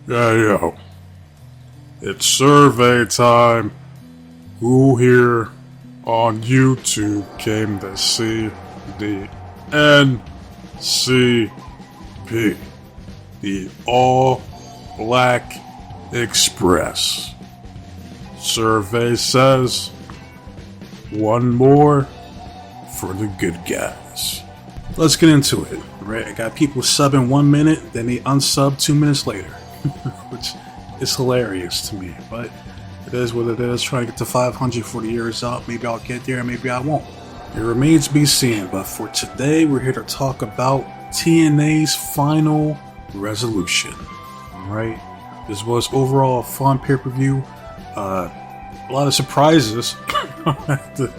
Yo, it's survey time. Who here on YouTube came to see the NCP, the All Black Express? Survey says one more for the good guys. Let's get into it. Right, I got people subbing 1 minute, then they unsub 2 minutes later, which is hilarious to me. But it is what it is. Trying to get to 500 for the year's up. Maybe I'll get there, maybe I won't. It remains to be seen. But for today, we're here to talk about TNA's Final Resolution. All right, this was overall a fun pay-per-view. A lot of surprises, to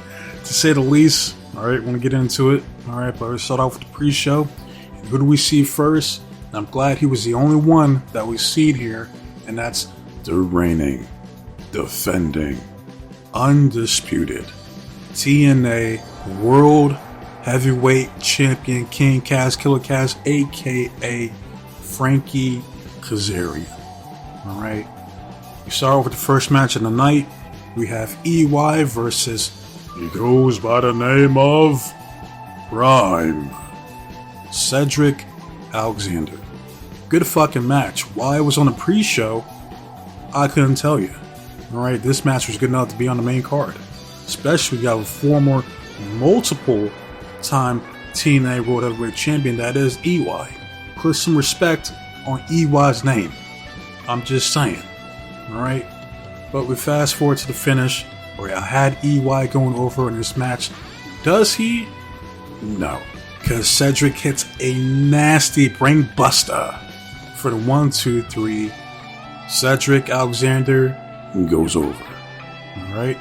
say the least. All right, want to get into it. All right, but let's start off with the pre-show. And who do we see first? And I'm glad he was the only one that we see here, and that's the reigning, defending, undisputed TNA World Heavyweight Champion, King Kaz, Killer Kaz, aka Frankie Kazarian. All right, we start with the first match of the night. We have EY versus, he goes by the name of Prime, Cedric Alexander. Good fucking match. Why it was on the pre-show, I couldn't tell you. Alright, this match was good enough to be on the main card. Especially got a former multiple time TNA World Heavyweight Champion, that is EY. Put some respect on EY's name. I'm just saying. Alright? But we fast forward to the finish, where I had EY going over in this match. Does he? No. Because Cedric hits a nasty brain buster for the 1, 2, 3. Cedric Alexander goes over. Alright?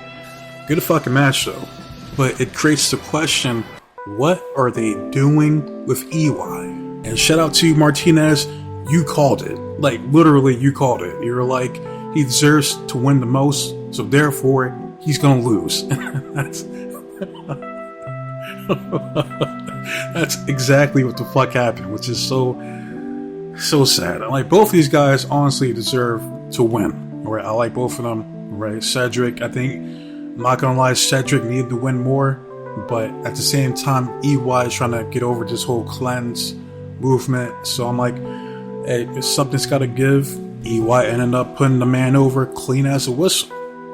Good fucking match though. But it creates the question, what are they doing with EY? And shout out to you, Martinez. You called it. Like, literally, you called it. You're like, he deserves to win the most, so therefore, he's gonna lose. That's exactly what the fuck happened, which is so sad. I like both of these guys honestly deserve to win. Alright, I like both of them. Right, Cedric, I think, I'm not gonna lie, Cedric needed to win more, but at the same time, EY is trying to get over this whole cleanse movement. So I'm like, hey, something's gotta give. EY ended up putting the man over clean as a whistle.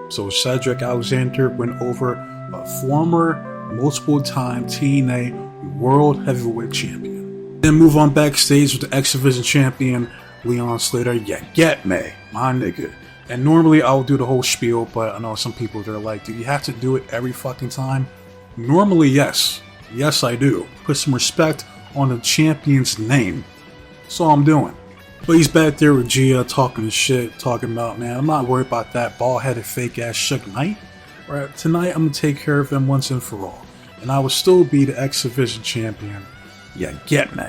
So Cedric Alexander went over a former multiple-time TNA World Heavyweight Champion. Then move on backstage with the X Division Champion, Leon Slater. Yeah, get me, my nigga. And normally I would do the whole spiel, but I know some people, they're like, do you have to do it every fucking time? Normally, yes. Yes, I do. Put some respect on the champion's name. That's all I'm doing. But he's back there with Gia talking shit, talking about, man, I'm not worried about that bald-headed fake-ass Suge Knight. Right, tonight I'm going to take care of him once and for all. And I will still be the X Division Champion. Yeah, get me.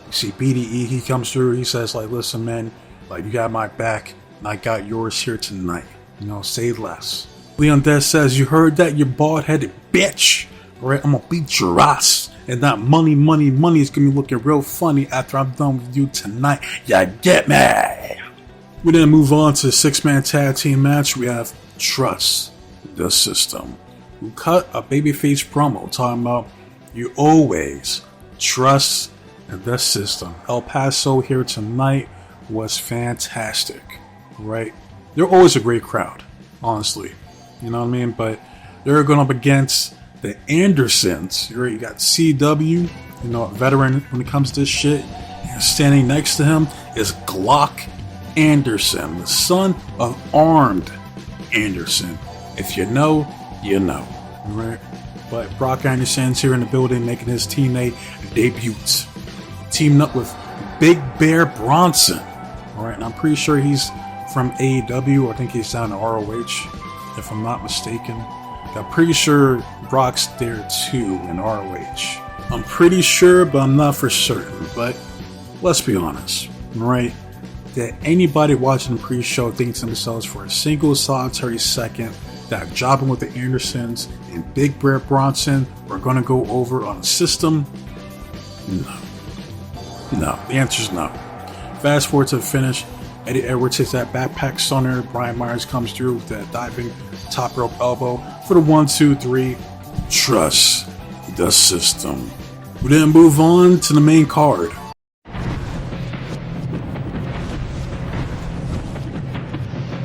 You see BDE, he comes through, he says, like, listen, man, like, you got my back, and I got yours here tonight. You know, say less. Leon Des says, you heard that, you bald-headed bitch? Alright, I'm going to beat your ass. And that money is going to be looking real funny after I'm done with you tonight. Yeah, get me. We then move on to the 6-man tag team match. We have Trust the System, who cut a babyface promo talking about, you always trust the system. El Paso here tonight was fantastic. Right? They're always a great crowd, honestly. You know what I mean? But they're going up against the Andersons. You got CW, you know, a veteran when it comes to this shit. And standing next to him is Glock Anderson, the son of Armed Anderson. If you know, you know. Right? But Brock Anderson's here in the building making his TNA debut. Teaming up with Big Bear Bronson. Alright, and I'm pretty sure he's from AEW, or I think he's down in ROH, if I'm not mistaken. I'm pretty sure Brock's there too in ROH. I'm pretty sure, but I'm not for certain. But let's be honest, right? Did anybody watching the pre-show think to themselves for a single solitary second that jobbing with the Andersons and Big Bear Bronson were going to go over on a system? No. The answer's no. Fast forward to the finish. Eddie Edwards hits that backpack stunner. Brian Myers comes through with that diving top rope elbow for the 1, 2, 3. Trust the system. We then move on to the main card.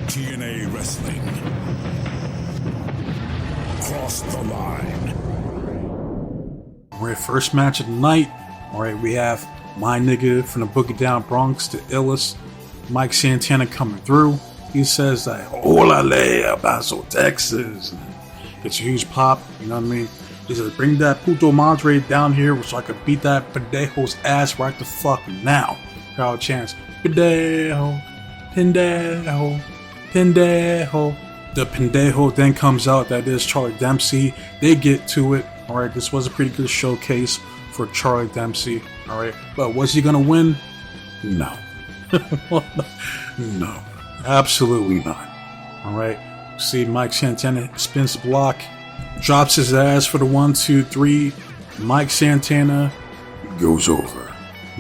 TNA Wrestling. Cross the line. Alright, first match of the night. Alright, we have my nigga from the Boogie Down Bronx, the illest, Mike Santana coming through. He says that, "Hola El Paso, Texas." It's a huge pop, you know what I mean? He says, "Bring that puto madre down here so I could beat that pendejo's ass right the fuck now." Crowd chants, "Pendejo, pendejo, pendejo." The pendejo then comes out, that is Charlie Dempsey. They get to it. Alright, this was a pretty good showcase for Charlie Dempsey. Alright, but was he gonna win? No. No. Absolutely not. Alright, see Mike Santana spins the block, drops his ass for the 1, 2, 3. Mike Santana goes over.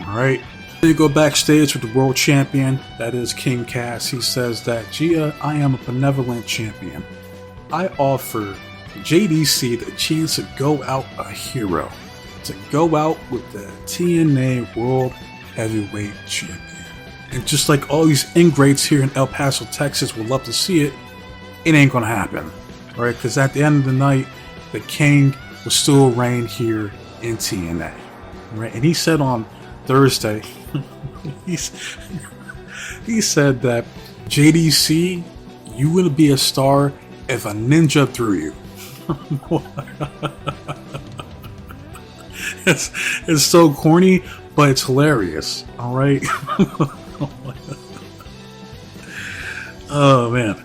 Alright. Then you go backstage with the world champion, that is King Cass. He says that, "Gia, I am a benevolent champion. I offer JDC the chance to go out a hero, to go out with the TNA World Heavyweight Champion. And just like all these ingrates here in El Paso, Texas would love to see it, it ain't gonna happen. Right? Because at the end of the night, the King will still reign here in TNA. Right? And he said on Thursday, he said that, "JDC, you wouldn't be a star if a ninja threw you." It's so corny, but it's hilarious. All right. Oh man,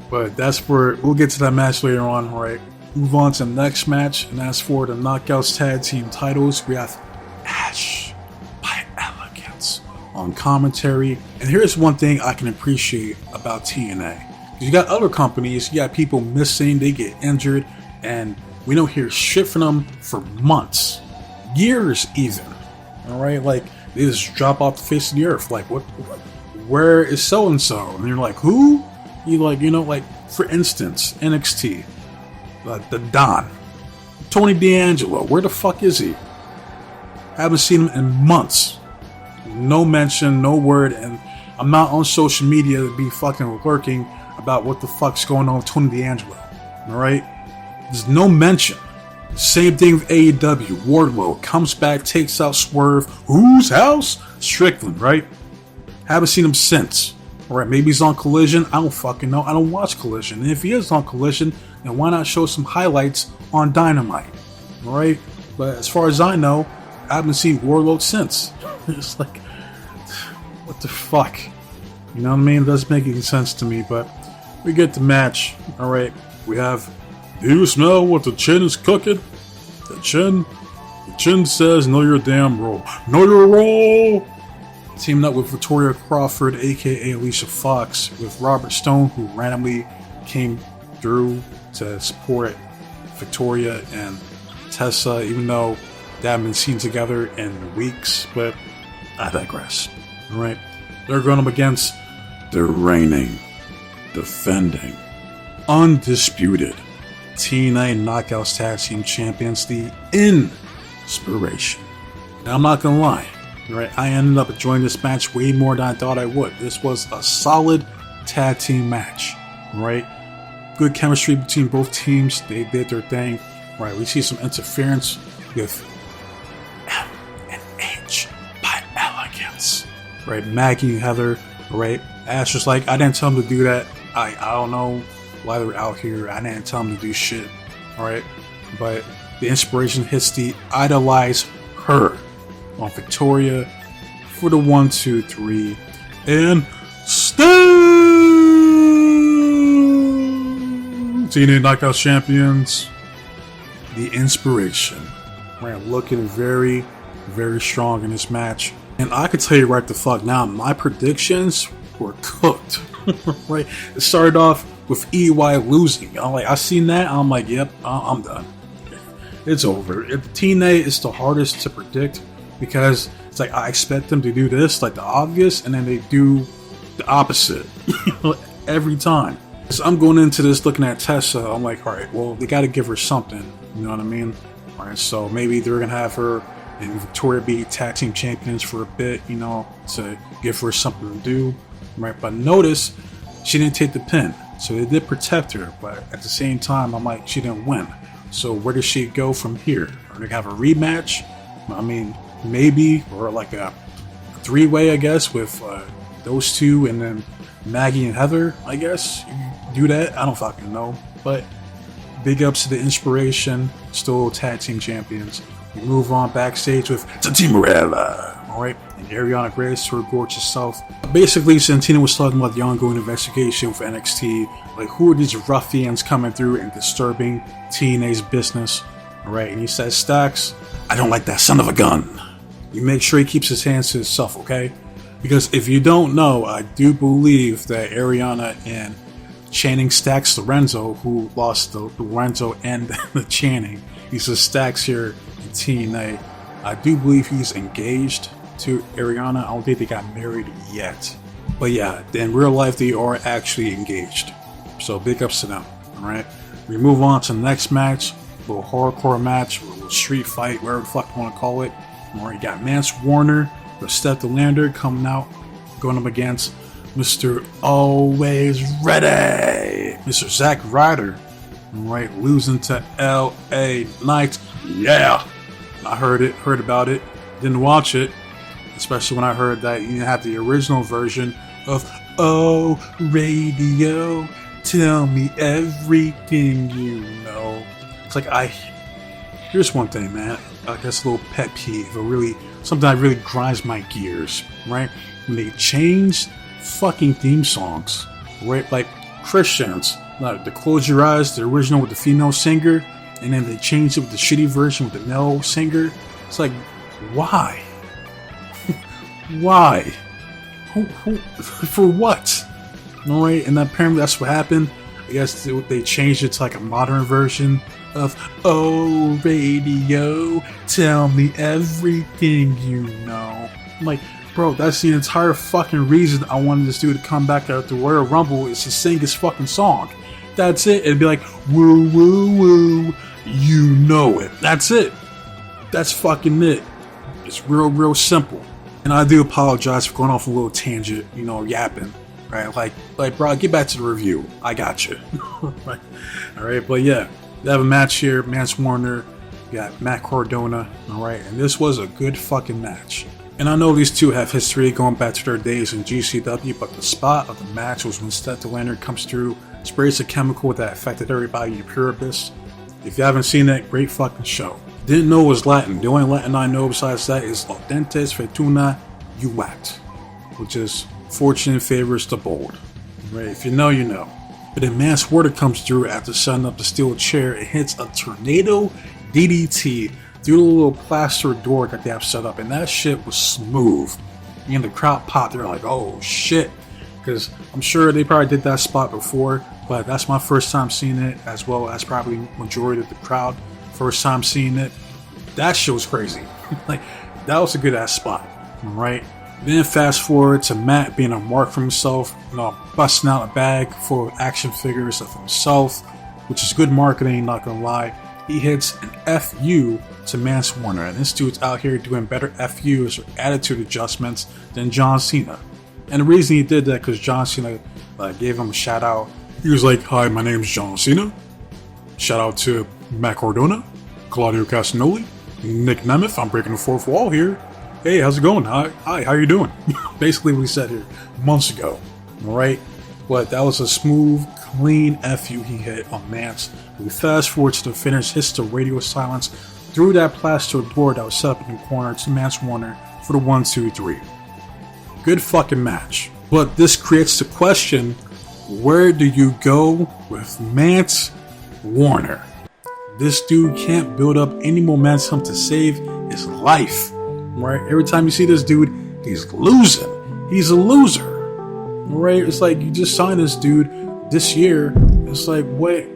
but that's for, we'll get to that match later on. All right, move on to the next match, and as for the Knockouts Tag Team titles, we have Ash by Elegance on commentary. And here's one thing I can appreciate about TNA. You got other companies, you got people missing, they get injured, and we don't hear shit from them for months, years even. Alright, like they just drop off the face of the earth. Like, what? Where is so and so? And you're like, who? You like, you know, like for instance, NXT, the Don, Tony D'Angelo. Where the fuck is he? Haven't seen him in months. No mention, no word, and I'm not on social media to be fucking lurking about what the fuck's going on with Tony D'Angelo. Alright? There's no mention. Same thing with AEW. Wardlow comes back, takes out Swerve. Whose house? Strickland, right? Haven't seen him since. Alright, maybe he's on Collision. I don't fucking know. I don't watch Collision. And if he is on Collision, then why not show some highlights on Dynamite? Alright? But as far as I know, I haven't seen Wardlow since. It's like, what the fuck? You know what I mean? It doesn't make any sense to me, but we get the match. Alright, we have, "Do you smell what the chin is cooking?" The chin says, "Know your damn role. Know your role!" Teaming up with Victoria Crawford, aka Alicia Fox, with Robert Stone, who randomly came through to support Victoria and Tessa, even though they haven't been seen together in weeks, but I digress. Alright, they're going up against the reigning, defending, undisputed TNA Knockouts Tag Team Champions, the Inspiration. Now, I'm not gonna lie, right? I ended up enjoying this match way more than I thought I would. This was a solid tag team match, right? Good chemistry between both teams. They did their thing, right? We see some interference with M&H by Elegance, right? Maggie and Heather, right? Ash was like, "I didn't tell him to do that. I don't know why they're out here. I didn't tell him to do shit." Alright? But the Inspiration hits the Idolize Her on Victoria for the 1, 2, 3. And Sting! TNA Knockouts Champions, the Inspiration. Right, looking very, very strong in this match. And I can tell you right the fuck now, my predictions were cooked. Right? It started off with EY losing. I seen that, I'm like, yep, I'm done. It's over. TNA is the hardest to predict because it's like I expect them to do this, like the obvious, and then they do the opposite. Every time. So I'm going into this looking at Tessa. I'm like, all right, well, they got to give her something. You know what I mean? All right, so maybe they're going to have her and Victoria be tag team champions for a bit, you know, to give her something to do. Right? But notice she didn't take the pin. So they did protect her. But at the same time, I'm like, she didn't win. So where does she go from here? Are they going to have a rematch? I mean, maybe. Or like a three-way, I guess, with those two and then Maggie and Heather, I guess. You do that? I don't fucking know. But big ups to the Inspiration, still tag team champions. We move on backstage with Santina, alright? And Ariana Grace, her gorgeous self. Basically, Santina was talking about the ongoing investigation with NXT. Like, who are these ruffians coming through and disturbing TNA's business? Alright, and he says, Stacks, I don't like that son of a gun. You make sure he keeps his hands to himself, okay? Because if you don't know, I do believe that Ariana and Channing Stacks Lorenzo, who lost the Lorenzo and the Channing, he's the Stacks here in TNA. I do believe he's engaged to Ariana. I don't think they got married yet. But yeah, in real life, they are actually engaged. So big ups to them, alright? We move on to the next match, a little hardcore match, a little street fight, whatever the fuck you want to call it. Alright, you got Mance Warner, the Steph DeLander coming out, going up against Mr. Always Ready, Mr. Zack Ryder, right, losing to LA Knight. Yeah, I heard about it, didn't watch it, especially when I heard that you have the original version of Oh Radio, tell me everything you know. It's like, here's one thing, man, I guess a little pet peeve, or really, something that really grinds my gears, right? When they change fucking theme songs, right? Like Christians, like the Close Your Eyes, the original with the female singer, and then they changed it with the shitty version with the male singer. It's like, why? Why? For what? All right, and apparently that's what happened. I guess they changed it to like a modern version of Oh Radio, tell me everything you know. I'm like, bro, that's the entire fucking reason I wanted this dude to come back out to Royal Rumble is to sing his fucking song. That's it. It'd be like, woo, woo, woo, you know it. That's it. That's fucking it. It's real simple. And I do apologize for going off a little tangent, you know, yapping. Right? Like, bro, get back to the review. I got you. Alright, but yeah, they have a match here. Mance Warner, you got Matt Cardona. Alright, and this was a good fucking match. And I know these two have history going back to their days in GCW, but the spot of the match was when Steph DeLander comes through, sprays a chemical that affected everybody in Pure Abyss. If you haven't seen that, great fucking show. Didn't know it was Latin. The only Latin I know besides that is Audentes Fortuna Juvat, which is fortune favors the bold. Right? If you know, you know. But then Mance Warner comes through after setting up the steel chair and hits a tornado DDT through the little plaster door that they have set up, and that shit was smooth. And the crowd popped. They're like, oh shit. Because I'm sure they probably did that spot before, but that's my first time seeing it, as well as probably majority of the crowd. First time seeing it. That shit was crazy. Like, that was a good ass spot. Right? Then fast forward to Matt being a mark for himself, you know, busting out a bag full of action figures of himself, which is good marketing, not gonna lie. He hits an FU to Mance Warner, and this dude's out here doing better FUs or attitude adjustments than John Cena. And the reason he did that because John Cena gave him a shout out. He was like, hi, my name's John Cena. Shout out to Matt Cardona, Claudio Castagnoli, Nick Nemeth. I'm breaking the fourth wall here. Hey, how's it going? Hi, how you doing? Basically what he said here months ago. Alright? But that was a smooth, clean FU he hit on Mance. We fast forward to the finish, hits the radio silence through that plaster door that was set up in the corner to Mance Warner for the 1, 2, 3. Good fucking match. But this creates the question, where do you go with Mance Warner? This dude can't build up any momentum to save his life. Right? Every time you see this dude, he's losing. He's a loser. Right? It's like you just signed this dude this year. It's like, wait.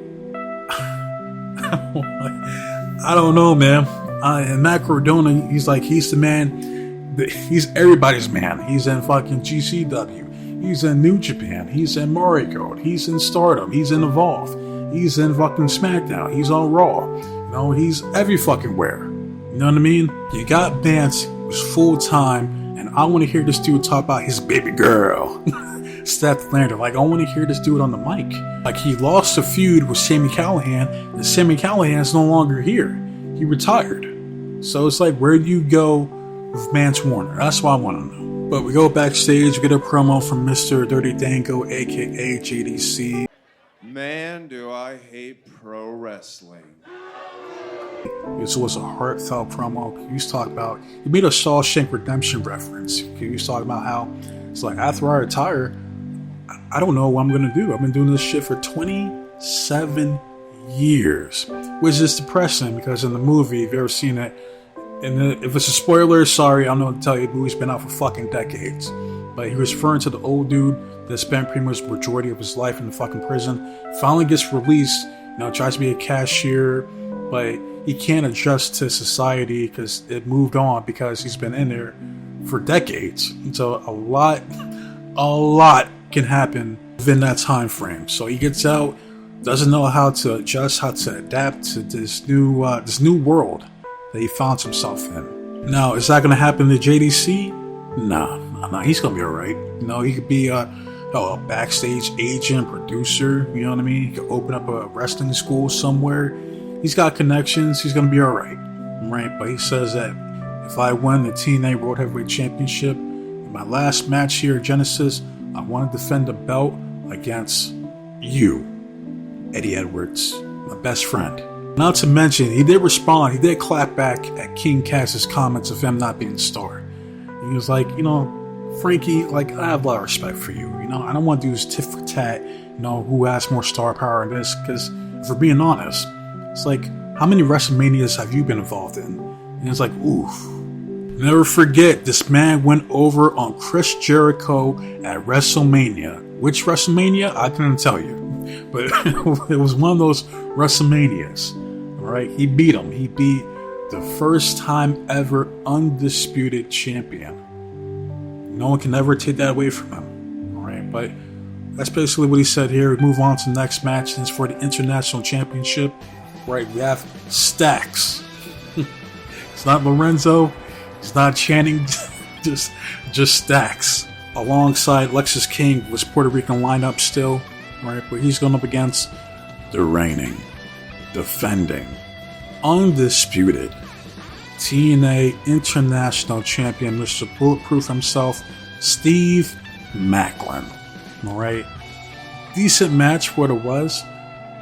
I don't know, man. And Matt Cardona, he's the man. He's everybody's man. He's in fucking GCW. He's in New Japan. He's in Mario. He's in Stardom. He's in Evolve. He's in fucking SmackDown. He's on Raw. You know, he's every fucking where. You know what I mean? You got Vance, who's full time, and I want to hear this dude talk about his baby girl, Steph Lander. Like, I want to hear this dude on the mic. Like, he lost a feud with Sami Callihan, and Sami Callihan's no longer here. He retired. So it's like, where do you go with Vance Warner? That's what I want to know. But we go backstage, we get a promo from Mr. Dirty Dango, aka JDC. Man, do I hate pro wrestling. This was a heartfelt promo. He was talking about, he made a Shawshank Redemption reference. He was talking about how it's like, after I retire, I don't know what I'm going to do. I've been doing this shit for 27 years, which is depressing because in the movie, if you've ever seen it, and if it's a spoiler, sorry, I don't know what to tell you, the movie's been out for fucking decades. But he was referring to the old dude that spent pretty much the majority of his life in the fucking prison, finally gets released, you know, tries to be a cashier, but he can't adjust to society because it moved on because he's been in there for decades. And so a lot can happen within that time frame. So he gets out, doesn't know how to adjust, how to adapt to this new world that he finds himself in. Now, is that going to happen to JDC? Nah, he's going to be alright. You know, he could be a backstage agent, producer, you know what I mean? He could open up a wrestling school somewhere. He's got connections, he's going to be alright. Right? But he says that if I win the TNA World Heavyweight Championship, in my last match here at Genesis, I want to defend the belt against you, Eddie Edwards, my best friend. Not to mention, he did respond, he did clap back at King Cass's comments of him not being a star. He was like, you know, Frankie, like, I have a lot of respect for you. You know, I don't want to do this tit for tat, you know, who has more star power in this, because if we're being honest, it's like, how many WrestleManias have you been involved in? And it's like, oof. Never forget, this man went over on Chris Jericho at WrestleMania. Which WrestleMania? I couldn't tell you. But it was one of those WrestleManias. Alright, he beat him. He beat the first time ever undisputed champion. No one can ever take that away from him. Alright, but that's basically what he said here. We move on to the next match. And it's for the International Championship. Right, we have Stacks. It's not Lorenzo. It's not Channing. just Stacks. Alongside Lexus King with his Puerto Rican lineup still. Right, but he's going up against the reigning, defending, undisputed TNA International Champion, Mr. Bulletproof himself, Steve Maclin. Alright, decent match for what it was,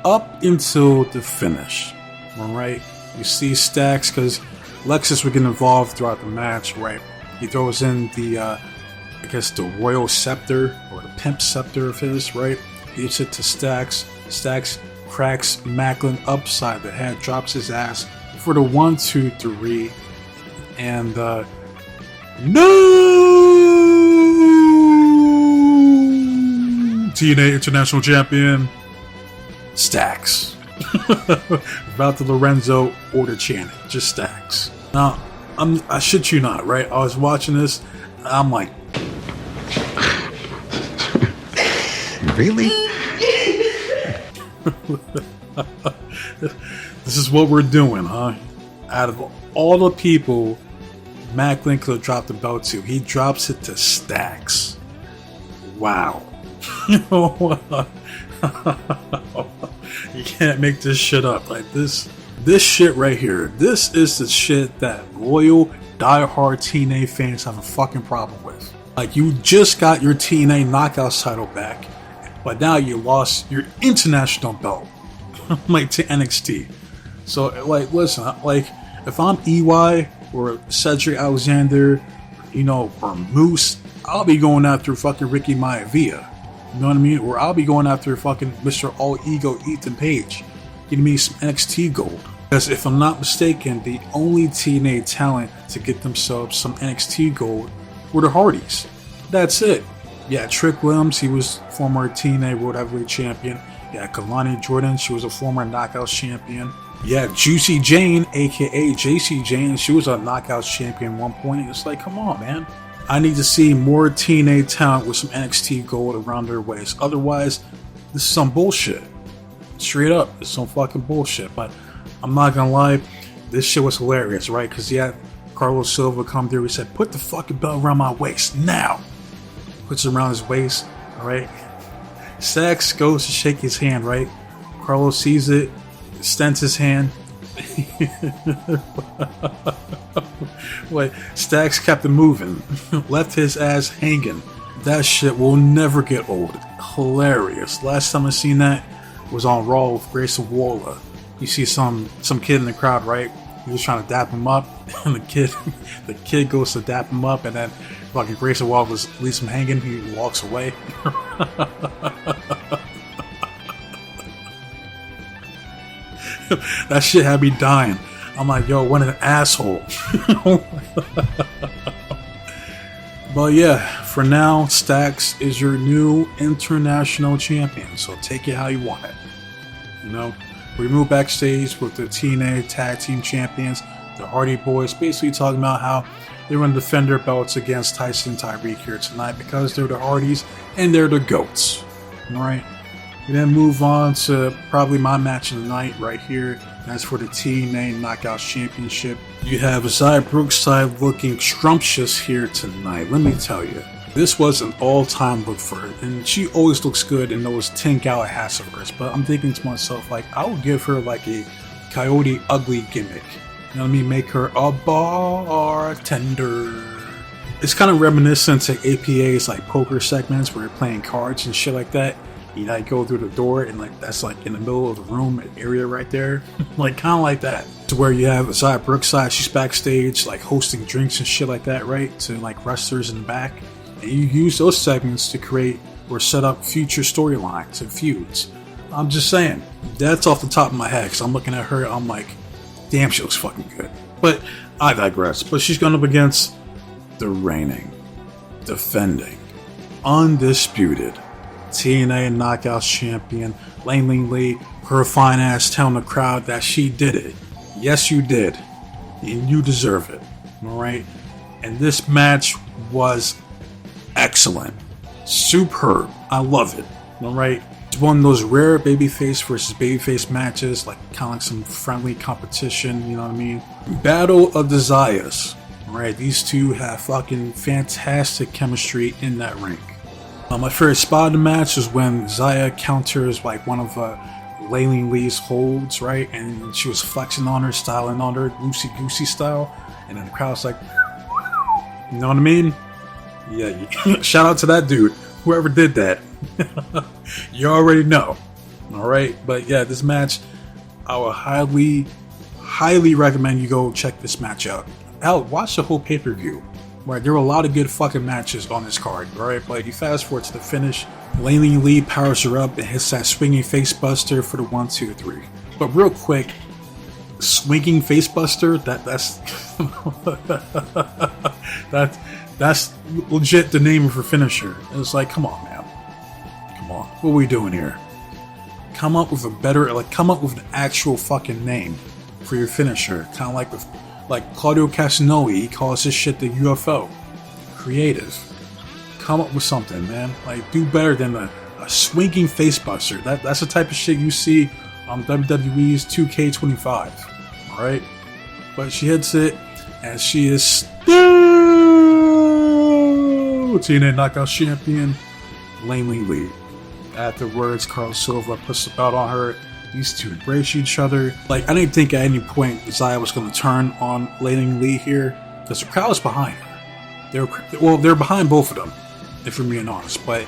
up until the finish. Alright, you see Stacks, because Lexus would get involved throughout the match, right? He throws in the, I guess the Royal Scepter, or the Pimp Scepter of his, right? Gives it to Stacks. Stacks cracks Maclin upside the head, drops his ass for the 1, 2, 3, and no TNA International Champion Stacks. About the Lorenzo order chanting, just Stacks. Now, I shit you not, right? I was watching this, and I'm like, really? This is what we're doing, huh? Out of all the people Maclin could have dropped the belt to, he drops it to Stacks. Wow. You can't make this shit up. Like this shit right here. This is the shit that loyal, diehard TNA fans have a fucking problem with. Like, you just got your TNA Knockouts title back, but now you lost your international belt, like, to NXT. So, like, listen, like, if I'm EY or Cedric Alexander, you know, or Moose, I'll be going after fucking Ricky Maivia. You know what I mean? Or I'll be going after fucking Mr. All Ego Ethan Page, getting me some NXT gold. Because if I'm not mistaken, the only TNA talent to get themselves some NXT gold were the Hardys. That's it. Yeah, Trick Williams, he was former TNA World Heavyweight Champion. Yeah, Kalani Jordan, she was a former Knockouts Champion. Yeah, Juicy Jane, aka JC Jane, she was a Knockouts Champion at one point. It's like, come on, man. I need to see more TNA talent with some NXT gold around their waist. Otherwise, this is some bullshit. Straight up, it's some fucking bullshit. But I'm not gonna lie, this shit was hilarious, right? Because he had Carlos Silva come through. He said, "Put the fucking belt around my waist now." Puts it around his waist, alright? Sax goes to shake his hand, right? Carlos sees it, extends his hand. Wait, Stax kept it moving, left his ass hanging. That shit will never get old. Hilarious. Last time I seen that was on Raw with Grayson Waller. You see some kid in the crowd, right? He was trying to dap him up, and the kid goes to dap him up, and then fucking Grayson Waller leaves him hanging. He walks away. That shit had me dying. I'm like, yo, what an asshole. But yeah, for now, Stax is your new international champion. So take it how you want it. You know, we move backstage with the TNA Tag Team Champions, the Hardy Boys, basically talking about how they're going to defend their belts against Tyson and Tyreek here tonight because they're the Hardys and they're the GOATs. Alright? We then move on to probably my match of the night right here. That's for the TNA Knockouts Championship. You have Xia Brookside looking scrumptious here tonight. Let me tell you, this was an all-time look for her, and she always looks good in those 10 gala hats of hers. But I'm thinking to myself, like, I would give her like a Coyote Ugly gimmick. You know what I mean? Make her a bartender. It's kind of reminiscent to APA's like poker segments where you're playing cards and shit like that. You like go through the door and like that's like in the middle of the room area right there. Like kind of like that. To where you have Xia Brookside, she's backstage like hosting drinks and shit like that, right? To like wrestlers in the back. And you use those segments to create or set up future storylines and feuds. I'm just saying. That's off the top of my head because I'm looking at her, I'm like, damn, she looks fucking good. But I digress. But she's going up against the reigning, defending, undisputed TNA Knockouts champion, Langley Lee, her fine ass telling the crowd that she did it. Yes, you did. And you deserve it. Alright? And this match was excellent. Superb. I love it. Alright? It's one of those rare babyface versus babyface matches, like kind of like some friendly competition, you know what I mean? Battle of the Xias. Alright, these two have fucking fantastic chemistry in that ring. My favorite spot in the match is when Xia counters like one of Langley Lee's holds, right? And she was flexing on her, styling on her, loosey-goosey style. And then the crowd's like, you know what I mean? Yeah, shout out to that dude. Whoever did that. You already know. Alright? But yeah, this match, I would highly recommend you go check this match out. Hell, watch the whole pay-per-view. Right, there were a lot of good fucking matches on this card, right? But you fast forward to the finish, Langley Lee powers her up and hits that swinging face buster for the 1, 2, 3. But real quick, swinging face buster, that's legit the name of her finisher. It's like, come on, man. Come on. What are we doing here? Come up with a better, come up with an actual fucking name for your finisher. Kind of like with Claudio Castagnoli, he calls his shit the UFO. Creative. Come up with something, man. Like, do better than a swinging facebuster. That's the type of shit you see on WWE's 2K25. Alright? But she hits it, and she is still TNA Knockout Champion, Langley Lee. Afterwards, Carlos Silva puts the belt on her. These two embrace each other. Like, I didn't think at any point Xia was going to turn on Langley Lee here, because the crowd was behind her. They're behind both of them, if we're being honest. But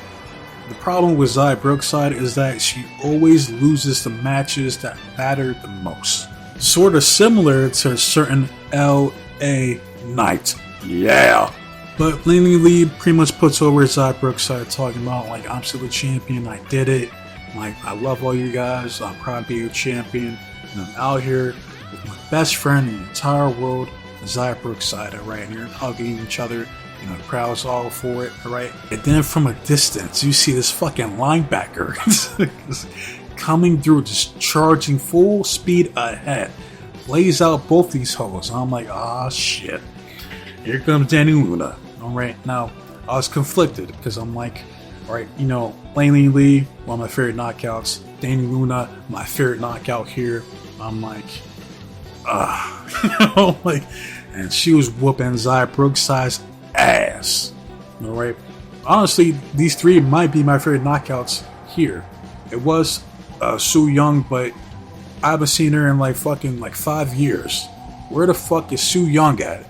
the problem with Xia Brookside is that she always loses the matches that matter the most. Sort of similar to a certain L.A. Knight. Yeah. But Langley Lee pretty much puts over Xia Brookside, talking about, like, I'm still the champion, I did it. Like, I love all you guys, I'm proud to be your champion, and I'm out here with my best friend in the entire world, Xia Brookside, alright, and you're hugging each other, you know, the crowd's all for it, alright? And then from a distance, you see this fucking linebacker coming through, just charging full speed ahead, lays out both these hoes, and I'm like, ah, shit, here comes Danny Luna. Alright, now, I was conflicted because I'm like, alright, you know, Laney Lee, one of my favorite knockouts. Danny Luna, my favorite knockout here. I'm like, you know, like, and she was whooping Xia Brookside's ass. Alright, honestly, these three might be my favorite knockouts here. It was Su Yung, but I haven't seen her in like fucking like 5 years. Where the fuck is Su Yung at?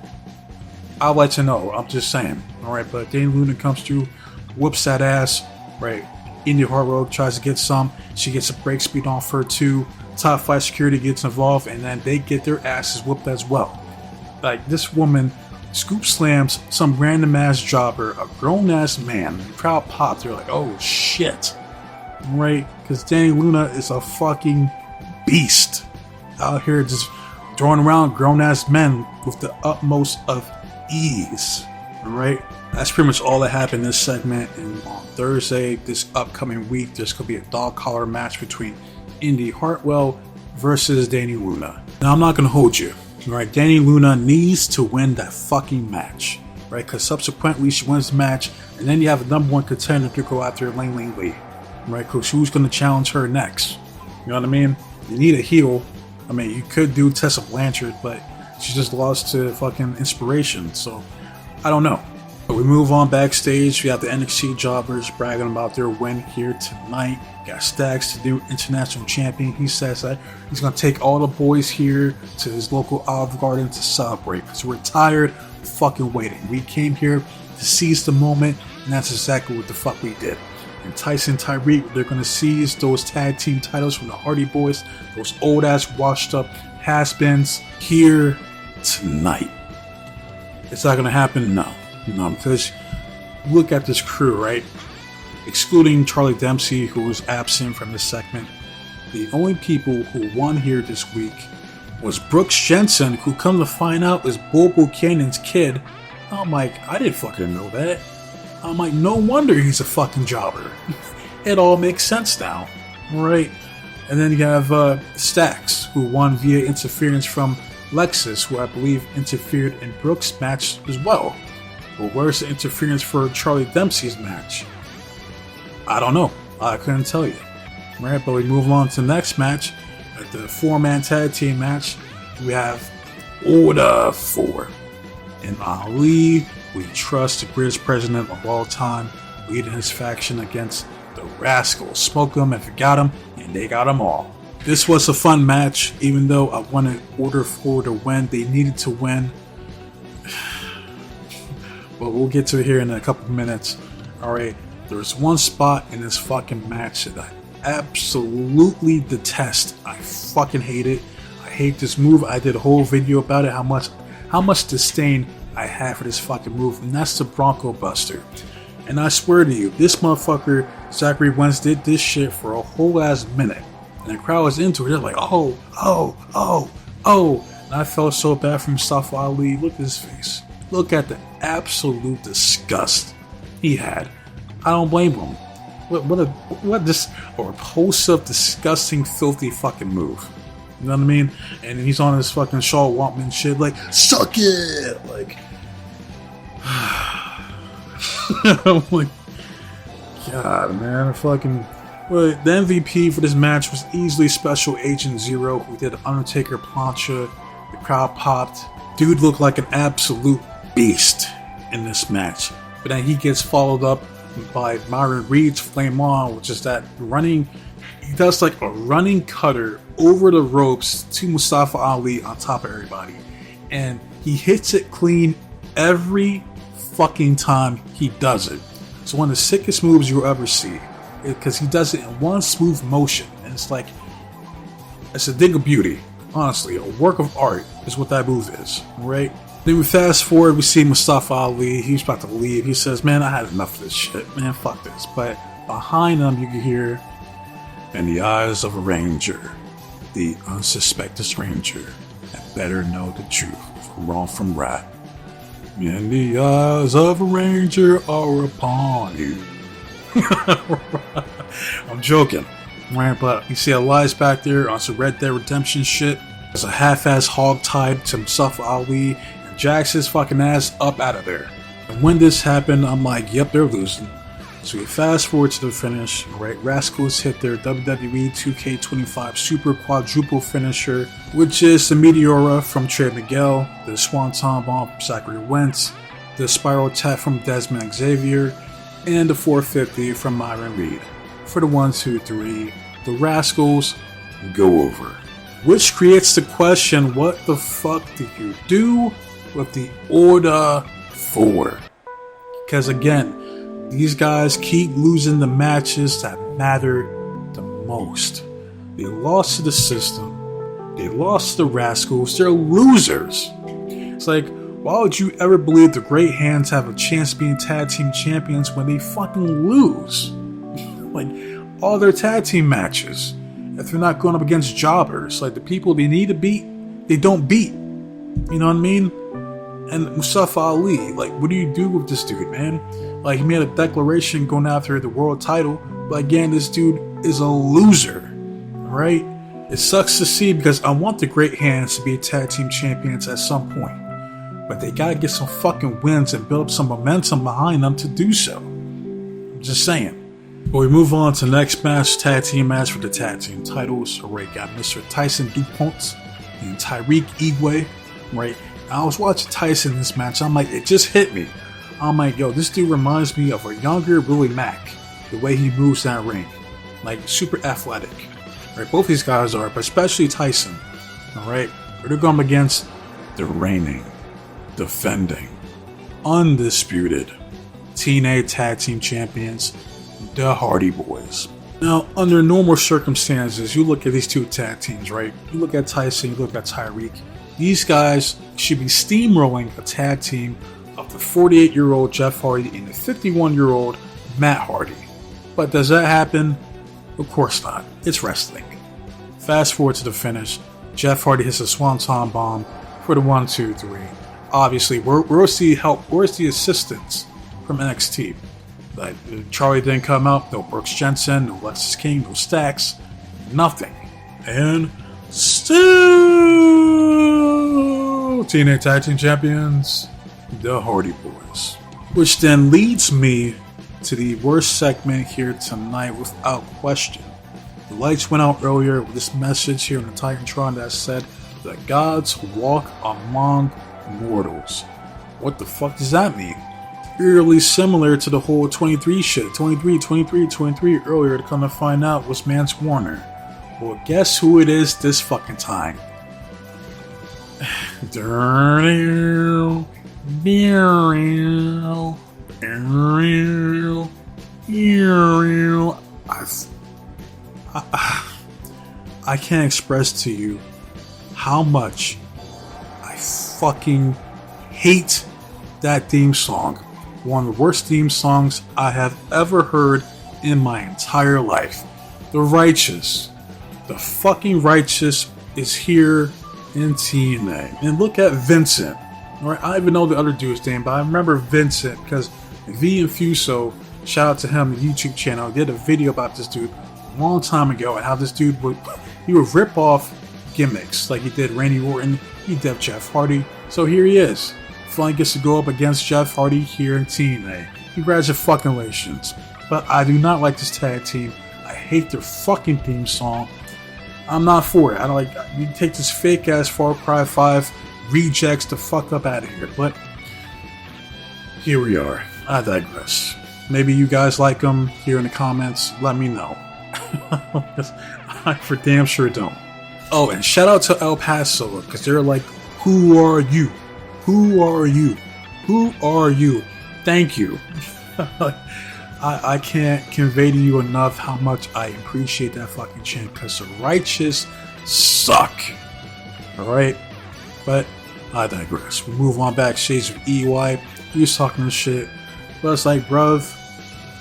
I'd like to know. I'm just saying. Alright, but Danny Luna comes through, whoops that ass. Right. Indy Hartwell tries to get some. She gets a break speed off her too. Top 5 security gets involved, and then they get their asses whooped as well. Like, this woman scoop slams some random ass jobber, a grown ass man. The crowd popped. They're like, oh shit. Right? Because Danny Luna is a fucking beast. Out here just throwing around grown ass men with the utmost of ease. Alright? That's pretty much all that happened in this segment. And on Thursday, this upcoming week, there's going to be a dog collar match between Indy Hartwell versus Danny Luna. Now, I'm not going to hold you. Right? Danny Luna needs to win that fucking match. Right? Because subsequently, she wins the match. And then you have the #1 contender to go after Laney Lee. Right? Because who's going to challenge her next? You know what I mean? You need a heel. I mean, you could do Tessa Blanchard, but she just lost to fucking Inspiration. So, I don't know. But we move on backstage. We have the NXT jobbers bragging about their win here tonight. Got Staggs, the new international champion. He says that he's going to take all the boys here to his local Olive Garden to celebrate. Because we're tired of fucking waiting. We came here to seize the moment, and that's exactly what the fuck we did. And Tyson Tyreek, they're going to seize those tag team titles from the Hardy Boys, those old ass washed up has-beens here tonight. It's not going to happen? No, because look at this crew, right? Excluding Charlie Dempsey, who was absent from this segment, the only people who won here this week was Brooks Jensen, who come to find out is Bull Buchanan's kid. I'm like, I didn't fucking know that. I'm like, no wonder he's a fucking jobber. It all makes sense now, right? And then you have Stacks, who won via interference from Lexus, who I believe interfered in Brooks' match as well. But where's the interference for Charlie Dempsey's match? I don't know. I couldn't tell you. Right, but we move on to the next match. At the 4-man tag team match, we have Order 4. In Ali, we trust the greatest president of all time, leading his faction against the Rascals. Smoke them if you got them, and they got them all. This was a fun match, even though I wanted Order 4 to win. They needed to win. But we'll get to it here in a couple minutes. Alright, there's one spot in this fucking match that I absolutely detest. I fucking hate it. I hate this move. I did a whole video about it, how much disdain I have for this fucking move, and that's the Bronco Buster. And I swear to you, this motherfucker, Zachary Wentz, did this shit for a whole ass minute. And the crowd was into it. They're like, oh. And I felt so bad for Mustafa Ali. Look at his face. Look at the absolute disgust he had. I don't blame him. What this repulsive, disgusting, filthy fucking move. You know what I mean? And he's on his fucking Shaw Waltman shit, like, suck it! Like, I'm like, God, man, fucking. Well, the MVP for this match was easily Special Agent Zero, who did Undertaker plancha. The crowd popped. Dude looked like an absolute beast in this match. But then he gets followed up by Myron Reed's Flame On, which is that running. He does like a running cutter over the ropes to Mustafa Ali on top of everybody. And he hits it clean every fucking time he does it. It's one of the sickest moves you'll ever see. Because he does it in one smooth motion. And it's like, it's a thing of beauty. Honestly, a work of art is what that move is. Right? Then we fast forward, we see Mustafa Ali. He's about to leave. He says, man, I had enough of this shit. Man, fuck this. But behind him, you can hear, in the eyes of a ranger, the unsuspected stranger had better know the truth from wrong from right. And the eyes of a ranger are upon you. I'm joking. Right, but you see Elias back there on some Red Dead Redemption shit. There's a half-ass hog tied to Mustafa Ali and jacks his fucking ass up out of there. And when this happened, I'm like, yep, they're losing. So we fast forward to the finish, right? Rascals hit their WWE 2K25 Super Quadruple Finisher, which is the Meteora from Trey Miguel, the Swanton Bomb from Zachary Wentz, the Spiral Tap from Desmond Xavier, and the 450 from Myron Reed. For the 1, 2, 3, the Rascals go over. Which creates the question, what the fuck did you do with the Order 4? Because again, these guys keep losing the matches that matter the most. They lost to the system. They lost to the Rascals. They're losers. It's like, why would you ever believe the Great Hands have a chance of being tag team champions when they fucking lose? Like, all their tag team matches, if they're not going up against jobbers, like the people they need to beat, they don't beat. You know what I mean? And Mustafa Ali, like, what do you do with this dude, man? Like, he made a declaration going after the world title, but again, this dude is a loser, right? It sucks to see because I want the Great Hands to be tag team champions at some point, but they gotta get some fucking wins and build up some momentum behind them to do so. I'm just saying. But we move on to the next match, tag team match for the tag team titles. Alright, got Mr. Tyson DuPont and Tyreek Igwe, right? I was watching Tyson in this match. I'm like, it just hit me. I'm like, yo, this dude reminds me of a younger Willie Mack. The way he moves that ring. Like, super athletic. Right? Both these guys are, but especially Tyson. Alright? They're going against the reigning, defending, undisputed TNA Tag Team Champions, the Hardy Boys. Now, under normal circumstances, you look at these two tag teams, right? You look at Tyson, you look at Tyreek. These guys should be steamrolling a tag team of the 48-year-old Jeff Hardy and the 51-year-old Matt Hardy. But does that happen? Of course not. It's wrestling. Fast forward to the finish. Jeff Hardy hits a Swanton Bomb for the 1, 2, 3. Obviously, where's the help? Where's the assistance from NXT? Like, Charlie didn't come out. No Brooks Jensen. No Lexis King. No Stacks. Nothing. And still TNA Tag Team Champions, the Hardy Boys. Which then leads me to the worst segment here tonight without question. The lights went out earlier with this message here in the Titantron that said, the gods walk among mortals. What the fuck does that mean? Eerily similar to the whole 23 shit. 23 earlier to come to find out was Mance Warner. Well, guess who it is this fucking time? I can't express to you how much I fucking hate that theme song. One of the worst theme songs I have ever heard in my entire life. The Righteous. The fucking Righteous is here in TNA. And look at Vincent. Alright, I don't even know the other dude's name, but I remember Vincent because V and Fuso, shout out to him, the YouTube channel, did a video about this dude a long time ago and how this dude would rip off gimmicks like he did Randy Orton, he did Jeff Hardy. So here he is. Finally gets to go up against Jeff Hardy here in TNA. Congratulations. But I do not like this tag team. I hate their fucking theme song. I'm not for it. I don't like. You take this fake ass Far Cry 5 rejects the fuck up out of here. But here we are. I digress. Maybe you guys like them here in the comments. Let me know. I for damn sure don't. Oh, and shout out to El Paso because they're like, who are you? Who are you? Who are you? Thank you. I can't convey to you enough how much I appreciate that fucking chant because the Righteous suck. Alright? But I digress. We move on backstage with EY. He was talking this shit. But it's like, bruv,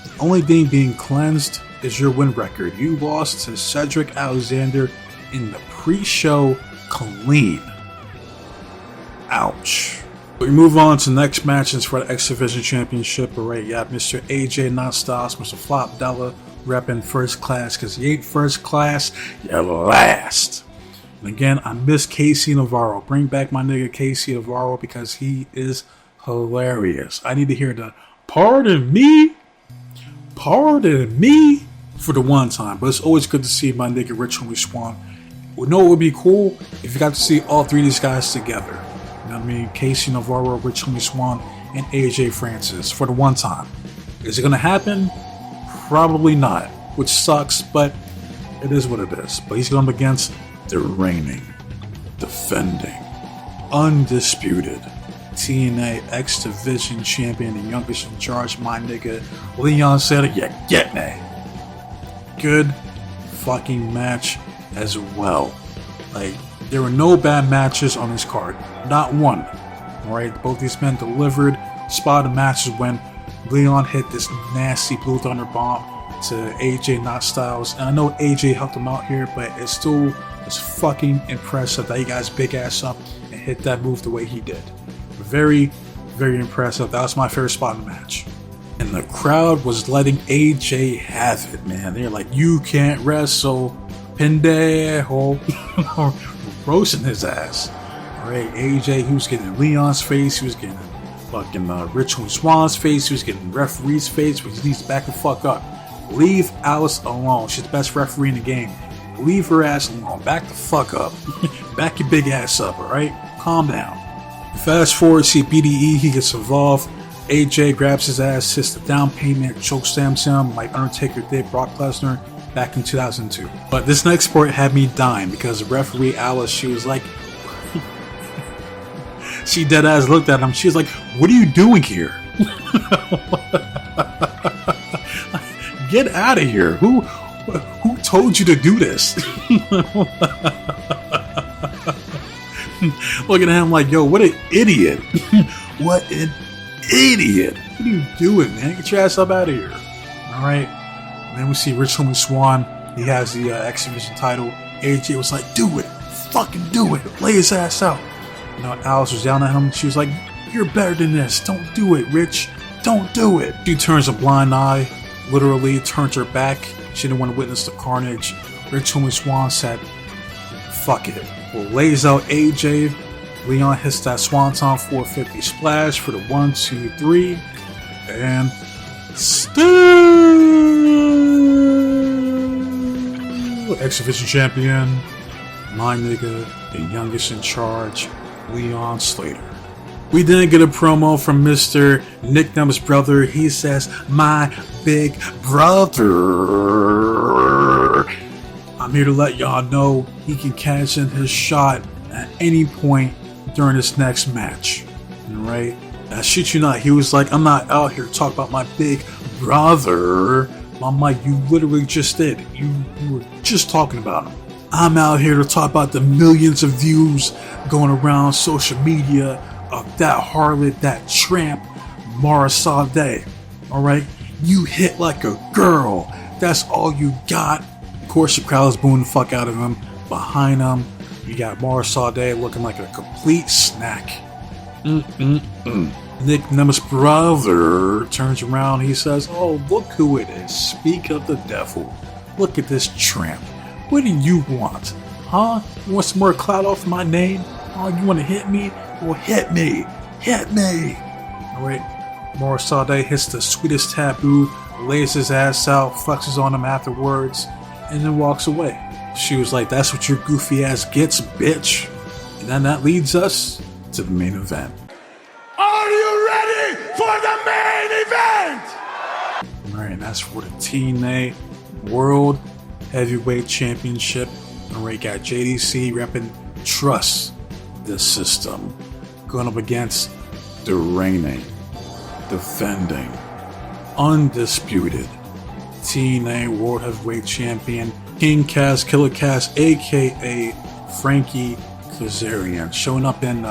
the only thing being cleansed is your win record. You lost to Cedric Alexander in the pre-show clean. Ouch. We move on to the next matches for the X Division Championship. Alright, you have Mr. AJ Not Styles, Mr. Flop Della repping first class because he ain't first class, you last. And again, I miss Casey Navarro. Bring back my nigga Casey Navarro because he is hilarious. I need to hear the pardon me for the one time. But it's always good to see my nigga Rich Homie Swan. You know what would be cool? If you got to see all three of these guys together. You know what I mean? Casey Navarro, Rich Homie Swan, and AJ Francis for the one time. Is it going to happen? Probably not. Which sucks, but it is what it is. But he's going up against the reigning, defending, undisputed TNA X Division champion and youngest in charge, my nigga Leon said, "Yeah, get me." Good fucking match as well. Like, there were no bad matches on this card, not one. Alright, both these men delivered. Spot of matches when Leon hit this nasty Blue Thunder bomb to AJ Not Styles, and I know AJ helped him out here, but it still was fucking impressive that he got his big ass up and hit that move the way he did. Very, very impressive. That was my favorite spot in the match. And the crowd was letting AJ have it, man. They're like, "You can't wrestle, pendejo." Roasting his ass. Alright, AJ, he was getting Leon's face, he was getting fucking Rich Homie Swan's face, he was getting referee's face, which needs to back the fuck up. Leave Alice alone. She's the best referee in the game. Leave her ass alone. Back the fuck up. Back your big ass up, alright? Calm down. Fast forward, see BDE, he gets involved. AJ grabs his ass, hits the down payment, chokeslams him like Undertaker did Brock Lesnar back in 2002. But this next part had me dying because the referee Alice, she was like, she dead ass looked at him. She was like, "What are you doing here?" Get out of here. Who told you to do this? Looking at him like, "Yo, what an idiot." What an idiot. What are you doing, man? Get your ass up out of here. Alright. And then we see Rich Homie Swan. He has the X Division title. AJ was like, "Do it. Fucking do it. Lay his ass out." You know, Alice was down at him. She was like, "You're better than this. Don't do it, Rich. Don't do it." She turns a blind eye. Literally turns her back. She didn't want to witness the carnage. Rich Homie Swan said, "Fuck it." Well, lays out AJ. Leon hits that Swanton 450 splash for the 1, 2, 3. And still X Division champion, my nigga, the youngest in charge, Leon Slater. We didn't get a promo from Mr. Nick Numb's brother. He says, "My big brother." I'm here to let y'all know he can cash in his shot at any point during this next match. Alright? I shit you not, he was like, "I'm not out here to talk about my big brother." I'm like, "You literally just did. You were just talking about him." I'm out here to talk about the millions of views going around social media of that harlot, that tramp, Mara Sade. Alright? You hit like a girl. That's all you got. Of course, the crowd is booing the fuck out of him. Behind him, you got Mara Sade looking like a complete snack. Nick Nemeth's brother turns around. He says, "Oh, look who it is. Speak of the devil. Look at this tramp. What do you want? Huh? You want some more clout off my name? Oh, you want to hit me? Well, hit me. Hit me." Alright. Mara Sade hits the sweetest taboo, lays his ass out, flexes on him afterwards, and then walks away. She was like, "That's what your goofy ass gets, bitch." And then that leads us to the main event. Are you ready for the main event? Alright, and that's for the TNA World Heavyweight Championship. Alright, got JDC repping Trust the System, going up against the reigning, defending, undisputed TNA World Heavyweight Champion, King Kaz, Killer Kaz, aka Frankie Kazarian, showing up in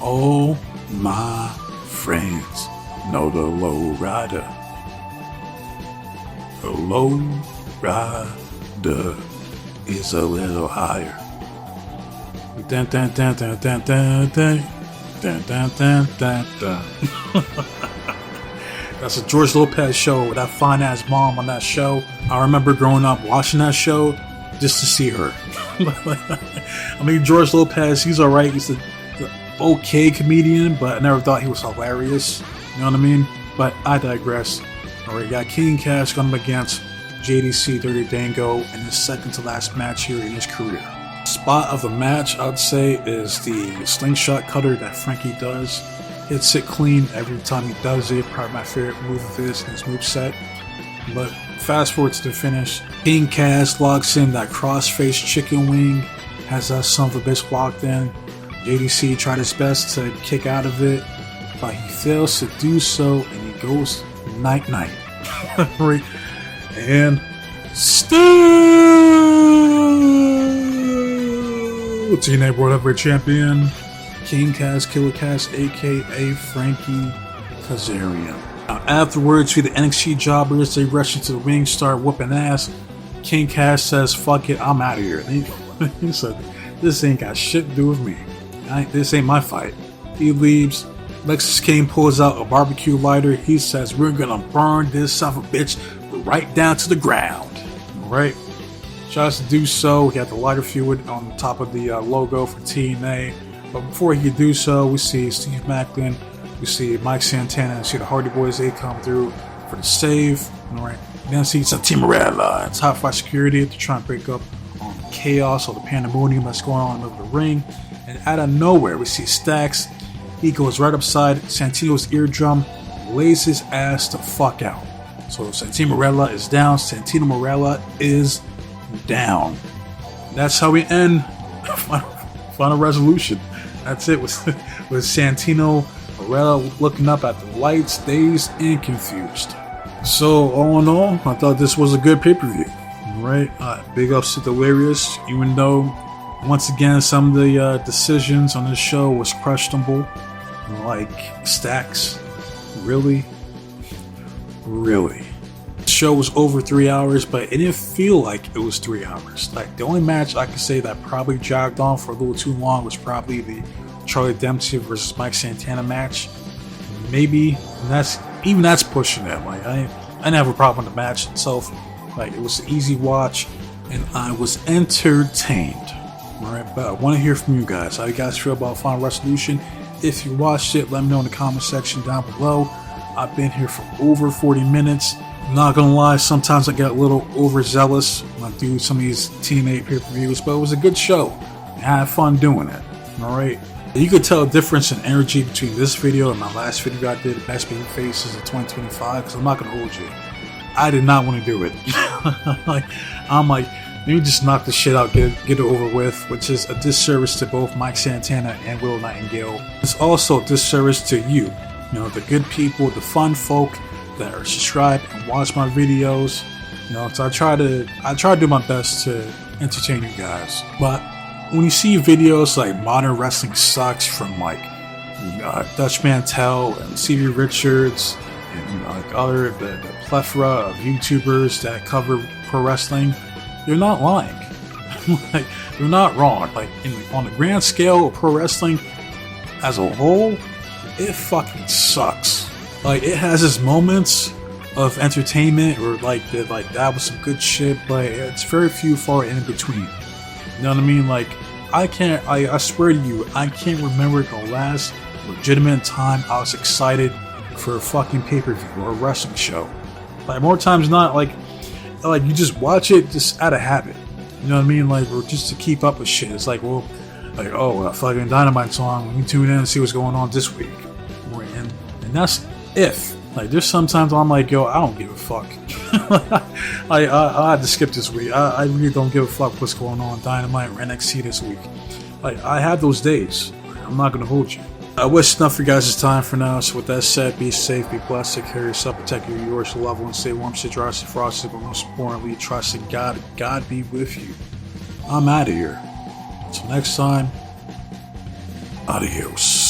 "Oh My Friends Know the Low Rider." The low rider is a little higher. Dun, dun, dun, dun, dun, dun, dun. Dun, dun, dun, dun, dun. That's a George Lopez show with that fine ass mom on that show. I remember growing up watching that show just to see her. I mean, George Lopez, he's alright. He's the okay comedian, but I never thought he was hilarious. You know what I mean? But I digress. Alright, got King Cash going up against JDC Dirty Dango in his second to last match here in his career. Spot of the match, I'd say, is the slingshot cutter that Frankie does. Hits it clean every time he does it. Probably my favorite move of his in his moveset. But fast forward to the finish. King Cash locks in that crossface chicken wing. Has that son of a bitch locked in. JDC tried his best to kick out of it, but he fails to do so, and he goes night-night. And still TNA World Heavyweight Champion King Cash, Killer Cash, aka Frankie Kazarian. Now, afterwards, we the NXT jobbers, they rush into the ring, start whooping ass. King Cash says, "Fuck it, I'm out of here." He said, "This ain't got shit to do with me. This ain't my fight." He leaves. Lexus King pulls out a barbecue lighter. He says, "We're gonna burn this son of a bitch right down to the ground." Alright. Tries to do so. He had the lighter fluid on the top of the logo for TNA. But before he could do so, we see Steve Macklin, we see Mike Santana, and see the Hardy Boys. They come through for the save. Alright. Then see Santino Marella and top 5 security to try and break up on chaos or the pandemonium that's going on over the ring. And out of nowhere, we see Stacks. He goes right upside Santino's eardrum, lays his ass the fuck out. So Santino Marella is down. Santino Marella is down. That's how we end Final Resolution. That's it with Santino Marella looking up at the lights, dazed and confused. So all in all, I thought this was a good pay-per-view. Right? Big ups to Delirious, even though once again some of the decisions on this show was questionable. Like Stacks. Really? The show was over 3 hours, but it didn't feel like it was 3 hours. Like, the only match I could say that probably jogged on for a little too long was probably the Charlie Dempsey versus Mike Santana match. Maybe, and that's pushing it. Like, I didn't have a problem with the match itself. Like, it was an easy watch, and I was entertained. Alright, but I want to hear from you guys. How you guys feel about Final Resolution? If you watched it, let me know in the comment section down below. I've been here for over 40 minutes. I'm not gonna lie, sometimes I get a little overzealous when I do some of these TNA pay-per-views, but it was a good show. I had fun doing it. Alright. You could tell a difference in energy between this video and my last video I did, Best Baby Faces of 2025, because I'm not gonna hold you. I did not want to do it. I'm like, let me just knock this shit out, get it over with, which is a disservice to both Mike Santana and Will Nightingale. It's also a disservice to you, the good people, the fun folk that are subscribed and watch my videos. So I try to do my best to entertain you guys. But when you see videos like Modern Wrestling Sucks from like Dutch Mantel and CV Richards and like the plethora of YouTubers that cover pro wrestling, you're not lying. Like, you're not wrong. Like, on the grand scale of pro wrestling as a whole, it fucking sucks. Like, it has its moments of entertainment, or like that was some good shit, but it's very few far in between. You know what I mean? Like, I swear to you, I can't remember the last legitimate time I was excited for a fucking pay-per-view or a wrestling show. Like, more times than not, like you just watch it just out of habit. You know what I mean? Like, or just to keep up with shit. It's like, well, like, oh, a fucking Dynamite song, let me tune in and see what's going on this week. And that's if. Like, there's sometimes I'm like, yo, I don't give a fuck. I had to skip this week. I really don't give a fuck what's going on Dynamite or NXT this week. Like, I have those days. I'm not gonna hold you. I wish enough for you guys' time for now. So with that said, be safe, be blessed, take care of yourself, protect your yours, love one, stay warm, stay dry, stay frosty, but most importantly, trust in God. God be with you. I'm out of here. Until next time, adios.